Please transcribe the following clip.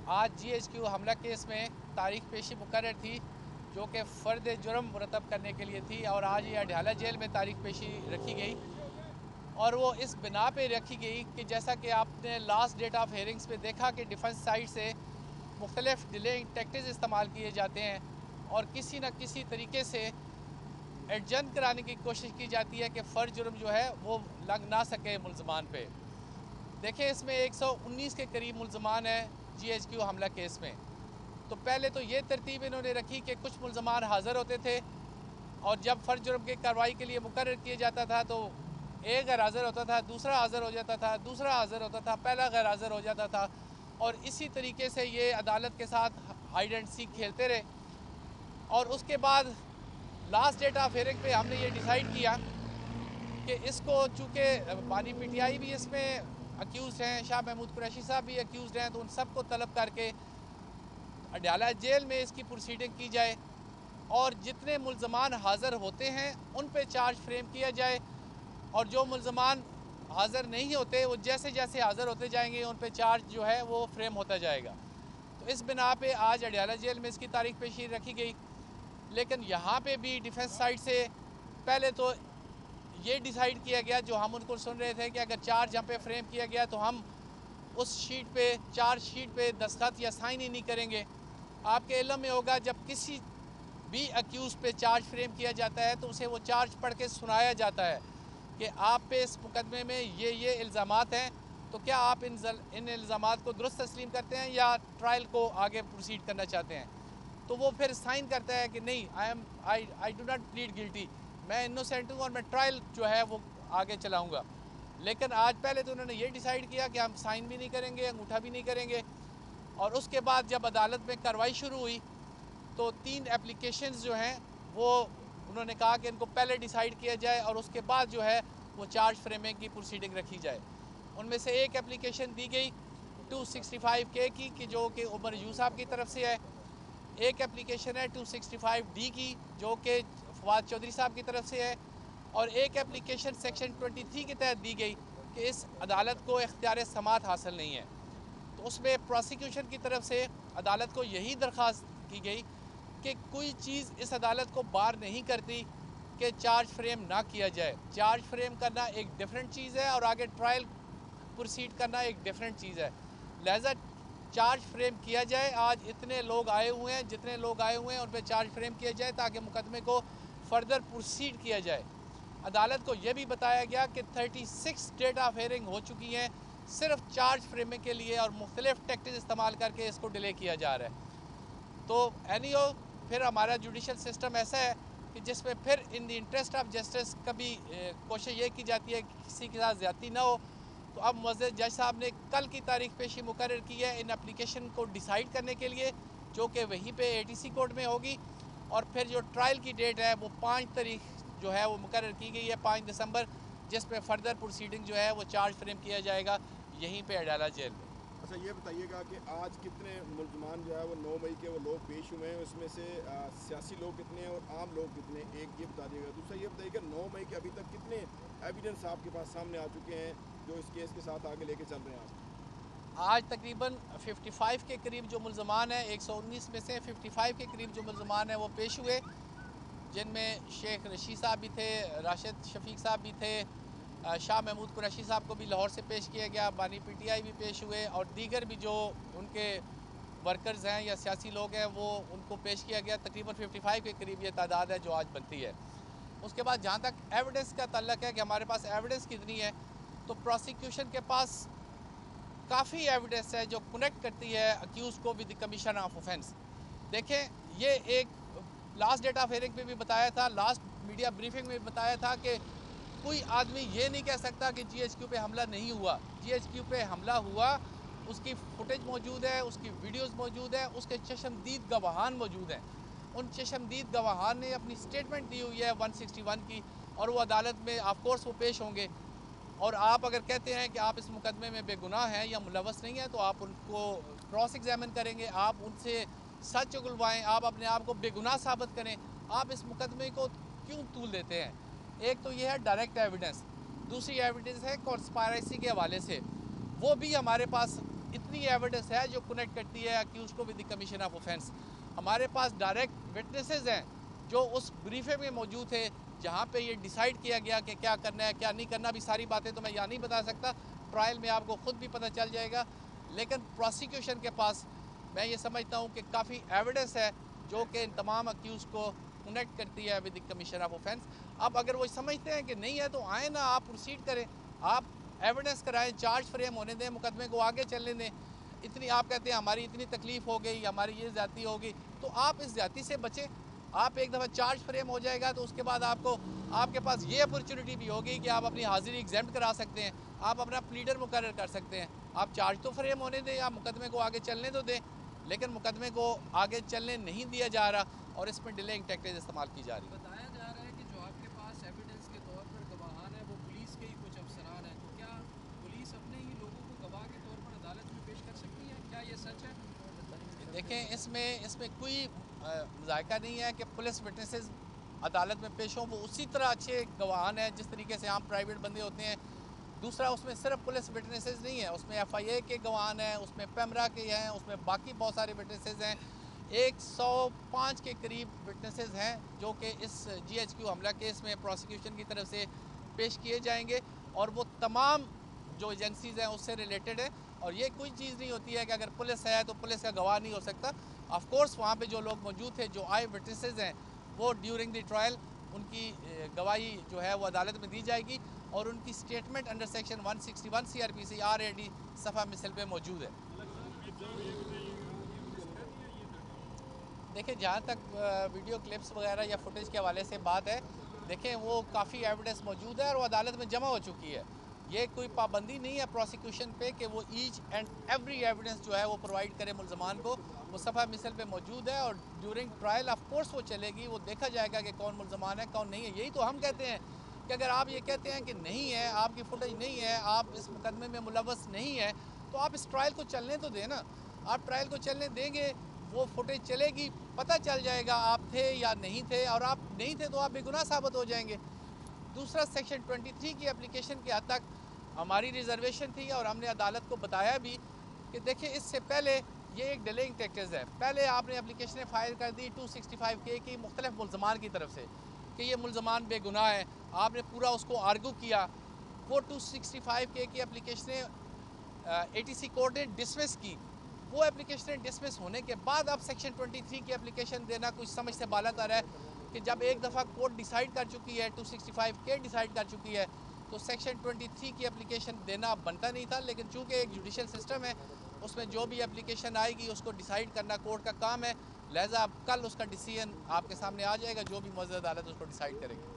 आज GHQ हमला case में तारीख पेशी मुकर्रर थी जो कि फ़र्द जुर्म मुरतब करने के लिए थी और आज ये अडयाला जेल में तारीख पेशी रखी गई और वो इस बिना पे रखी गई कि जैसा कि आपने लास्ट डेट ऑफ हेयरिंग्स पे देखा कि डिफेंस साइड से मुख्तलिफ डिलेइंग टैक्टिक्स इस्तेमाल किए जाते हैं और किसी न किसी तरीके से एडजन कराने की कोशिश की जाती है कि फ़र्द जुर्म जो है वो लग ना सके मुलजमान पे। देखिए इसमें 119 के करीब मुलजमान हैं GHQ हमला केस में। तो पहले तो ये तरतीब इन्होंने रखी कि कुछ मुलजमान हाज़िर होते थे और जब फ़र्द जुर्म की कार्रवाई के लिए मुकर्रर किया जाता था तो एक गैर हाज़िर होता था, दूसरा हाज़िर हो जाता था, दूसरा हाज़िर होता था, पहला गैर हाज़िर हो जाता था और इसी तरीके से ये अदालत के साथ हाइड एंड सीक खेलते रहे। और उसके बाद लास्ट डेट ऑफ हेयरिंग पे हमने ये डिसाइड किया कि इसको चूँकि बानी PTI भी इसमें अक्यूज़ हैं, शाह महमूद कुरैशी साहब भी अक्यूज़ हैं, तो उन सबको तलब करके अडयाला जेल में इसकी प्रोसीडिंग की जाए और जितने मुलजमान हाज़िर होते हैं उन पे चार्ज फ्रेम किया जाए और जो मुलजमान हाज़िर नहीं होते वो जैसे जैसे हाज़िर होते जाएंगे उन पे चार्ज जो है वो फ्रेम होता जाएगा। तो इस बिना पे आज अडयाला जेल में इसकी तारीख पेशी रखी गई। लेकिन यहाँ पे भी डिफेंस साइड से पहले तो ये डिसाइड किया गया, जो हम उनको सुन रहे थे, कि अगर चार्ज हम पे फ्रेम किया गया तो हम उस शीट पे चार्ज शीट पे दस्तखत या साइन ही नहीं करेंगे। आपके इल्म में होगा जब किसी भी अक्यूज़ पे चार्ज फ्रेम किया जाता है तो उसे वो चार्ज पढ़ के सुनाया जाता है कि आप पे इस मुकदमे में ये इल्ज़ामात हैं, तो क्या आप इन इल्ज़ामात को दुरुस्त तस्लीम करते हैं या ट्रायल को आगे प्रोसीड करना चाहते हैं। तो वो फिर साइन करता है कि नहीं, I do not plead guilty, मैं इनोसेंट हूँ और मैं ट्रायल जो है वो आगे चलाऊँगा। लेकिन आज पहले तो उन्होंने ये डिसाइड किया कि हम साइन भी नहीं करेंगे, अंगूठा भी नहीं करेंगे। और उसके बाद जब अदालत में कार्रवाई शुरू हुई तो 3 एप्लीकेशंस जो हैं वो उन्होंने कहा कि इनको पहले डिसाइड किया जाए और उसके बाद जो है वो चार्ज फ्रेमिंग की प्रोसीडिंग रखी जाए। उनमें से एक एप्लीकेशन दी गई 265K की कि जो कि उमर यू साहब की तरफ से है। एक एप्लीकेशन है 265D की जो कि फवाद चौधरी साहब की तरफ से है और एक एप्लीकेशन सेक्शन 23 के तहत दी गई कि इस अदालत को इख्तियार समात हासिल नहीं है। तो उसमें प्रोसिक्यूशन की तरफ से अदालत को यही दरख्वास्त की गई कि कोई चीज़ इस अदालत को बार नहीं करती कि चार्ज फ्रेम ना किया जाए। चार्ज फ्रेम करना एक डिफरेंट चीज़ है और आगे ट्रायल प्रोसीड करना एक डिफरेंट चीज़ है। लिहाजा चार्ज फ्रेम किया जाए। आज इतने लोग आए हुए हैं, जितने लोग आए हुए हैं उन पर चार्ज फ्रेम किया जाए ताकि मुकदमे को फर्दर प्रोसीड किया जाए। अदालत को यह भी बताया गया कि 36 डेट ऑफ हेयरिंग हो चुकी हैं सिर्फ चार्ज फ्रेमिंग के लिए और मुख्तलिफ टैक्टिक्स इस्तेमाल करके इसको डिले किया जा रहा है। तो एनीओ फिर हमारा जुडिशल सिस्टम ऐसा है कि जिसमें फिर in the interest of justice कभी कोशिश ये की जाती है कि किसी के साथ ज़्यादती ना हो। तो अब मुअज़्ज़ज़ जज साहब ने कल की तारीख पेशी मुकर्रर की है इन एप्लीकेशन को डिसाइड करने के लिए, जो कि वहीं पे ATC कोर्ट में होगी। और फिर जो ट्रायल की डेट है वो 5 तारीख जो है वो मुकर्रर की गई है, 5 दिसंबर, जिसमें फ़र्दर प्रोसीडिंग जो है वो चार्ज फ्रेम किया जाएगा यहीं पे अडयाला जेल में। अच्छा, ये बताइएगा कि आज कितने मुलजमान जो है वो 9 मई के वो लोग पेश हुए हैं, उसमें से सियासी लोग कितने हैं और आम लोग कितने, एक ये बता दीजिएगा। दूसरा ये बताइएगा 9 मई के अभी तक कितने एविडेंस आपके पास सामने आ चुके हैं जो इस केस के साथ आगे लेके चल रहे हैं आप? आज तकरीबन 55 के करीब जो मुलजमान हैं, 119 में से 55 के करीब जो मुलजमान हैं वो पेश हुए, जिनमें शेख रशीद साहब भी थे, राशिद शफीक साहब भी थे, शाह महमूद कुरैशी साहब को भी लाहौर से पेश किया गया, बानी PTI भी पेश हुए और दीगर भी जो उनके वर्कर्स हैं या सियासी लोग हैं वो उनको पेश किया गया। तकरीबन 55 के करीब ये तादाद है जो आज बनती है। उसके बाद जहाँ तक एविडेंस का ताल्लुक है कि हमारे पास एविडेंस कितनी है, तो प्रोसिक्यूशन के पास काफ़ी एविडेंस है जो कनेक्ट करती है अक्यूज़ को विद कमीशन ऑफ ऑफेंस। देखें, ये एक लास्ट डेट ऑफ हेयरिंग पे भी बताया था, लास्ट मीडिया ब्रीफिंग में भी बताया था कि कोई आदमी ये नहीं कह सकता कि GHQ पे हमला नहीं हुआ। GHQ पे हमला हुआ, उसकी फुटेज मौजूद है, उसकी वीडियोस मौजूद है, उसके चशमदीद गवाहान मौजूद हैं। उन चशमदीद गवाहान ने अपनी स्टेटमेंट दी हुई है 161 की और वो अदालत में ऑफ कोर्स वो पेश होंगे। और आप अगर कहते हैं कि आप इस मुकदमे में बेगुनाह हैं या मुलवस नहीं है तो आप उनको क्रॉस एग्जामिन करेंगे, आप उनसे सच उगलवाएँ, आप अपने आप को बेगुनाह साबित करें। आप इस मुकदमे को क्यों तूल देते हैं? एक तो ये है डायरेक्ट एविडेंस, दूसरी एविडेंस है कॉन्स्पायरेसी के हवाले से। वो भी हमारे पास इतनी इतनी एविडेंस है जो कनेक्ट करती है अक्यूज को with the commission of offence. हमारे पास डायरेक्ट विटनेसेस हैं जो उस ब्रीफिंग में मौजूद थे जहाँ पे ये डिसाइड किया गया कि क्या करना है क्या नहीं करना। भी सारी बातें तो मैं यहाँ नहीं बता सकता, ट्रायल में आपको खुद भी पता चल जाएगा। लेकिन प्रोसिक्यूशन के पास मैं ये समझता हूँ कि काफ़ी एविडेंस है जो कि इन तमाम अक्यूज को कनेक्ट करती है with the commission of offence. अब अगर वो समझते हैं कि नहीं है तो आए ना, आप प्रोसीड करें, आप एविडेंस कराएं, चार्ज फ्रेम होने दें, मुकदमे को आगे चलने दें। इतनी आप कहते हैं हमारी इतनी तकलीफ़ हो गई, हमारी ये ज़्यादती हो गई, तो आप इस ज़्यादती से बचें। आप एक दफ़ा चार्ज फ्रेम हो जाएगा तो उसके बाद आपके पास ये अपॉर्चुनिटी भी होगी कि आप अपनी हाजिरी एग्जाम्प्ट करा सकते हैं, आप अपना प्लीडर मुकर्रर कर सकते हैं। आप चार्ज तो फ्रेम होने दें, आप मुकदमे को आगे चलने तो दें, लेकिन मुकदमे को आगे चलने नहीं दिया जा रहा और इसमें डिलेइंग टैक्टिक्स इस्तेमाल की जा रही है। बताया जा रहा है कि जो आपके पास एविडेंस के तौर पर गवाहान है वो पुलिस के ही कुछ अफसरान हैं, तो क्या पुलिस अपने ही लोगों को गवाह के तौर पर अदालत में पेश कर सकती है? क्या ये सच है? देखें, इसमें कोई मज़ायका नहीं है कि पुलिस विटनेसेस अदालत में पेश हों। वो उसी तरह अच्छे गवाहान हैं जिस तरीके से आम प्राइवेट बंदे होते हैं। दूसरा, उसमें सिर्फ पुलिस विटनेसेस नहीं है, उसमें FIA के गवाहान हैं, उसमें पेमरा के हैं, उसमें बाकी बहुत सारे विटनेसेस हैं। 105 के करीब विटनेसेस हैं जो कि इस GHQ हमला केस में प्रोसिक्यूशन की तरफ से पेश किए जाएंगे और वो तमाम जो एजेंसीज़ हैं उससे रिलेटेड है। और ये कोई चीज़ नहीं होती है कि अगर पुलिस है तो पुलिस का गवाह नहीं हो सकता। ऑफ कोर्स वहाँ पे जो लोग मौजूद थे, जो आई विटनेसेस हैं, वो ड्यूरिंग द ट्रायल उनकी गवाही जो है वो अदालत में दी जाएगी और उनकी statement under section 161 CRPC RAD सफ़ा मिसल पे मौजूद है। देखिए, जहाँ तक वीडियो क्लिप्स वगैरह या फुटेज के हवाले से बात है, देखें वो काफ़ी एविडेंस मौजूद है और वो अदालत में जमा हो चुकी है। ये कोई पाबंदी नहीं है प्रोसिक्यूशन पे कि वो ईच एंड एवरी एविडेंस जो है वो प्रोवाइड करे मुल्ज़मान को। वो सफ़ा मिसल पे मौजूद है और ड्यूरिंग ट्रायल ऑफ कोर्स वो चलेगी, वो देखा जाएगा कि कौन मुल्ज़मान है कौन नहीं है। यही तो हम कहते हैं कि अगर आप ये कहते हैं कि नहीं है, आपकी फुटेज नहीं है, आप इस मुकदमे में मुलव्वस नहीं है, तो आप इस ट्रायल को चलने तो दें ना। आप ट्रायल को चलने देंगे, वो फुटेज चलेगी, पता चल जाएगा आप थे या नहीं थे, और आप नहीं थे तो आप बेगुनाह साबित हो जाएंगे। दूसरा, सेक्शन 23 की एप्लीकेशन के हद तक हमारी रिजर्वेशन थी और हमने अदालत को बताया भी कि देखिए इससे पहले ये एक डिलेइंग टैक्टिक्स है। पहले आपने एप्लीकेशनें फ़ाइल कर दी 265K की मुख्तलिफ मुल्ज़मान की तरफ से कि ये मुल्ज़मान बेगुनाह है, आपने पूरा उसको आर्गू किया। वो 265K की एप्लीकेशनें ATC कोर्ट ने डिसमिस की। वो एप्लीकेशनें डिसमिस होने के बाद अब सेक्शन 23 की एप्लीकेशन देना कुछ समझ से बालातर है कि जब एक दफ़ा कोर्ट डिसाइड कर चुकी है, 265K डिसाइड कर चुकी है, तो सेक्शन 23 की एप्लीकेशन देना बनता नहीं था। लेकिन चूँकि एक जुडिशल सिस्टम है, उसमें जो भी एप्लीकेशन आएगी उसको डिसाइड करना कोर्ट का काम है, लिहाजा अब कल उसका डिसीजन आपके सामने आ जाएगा, जो भी मौजूदा अदालत उसको डिसाइड करेगी।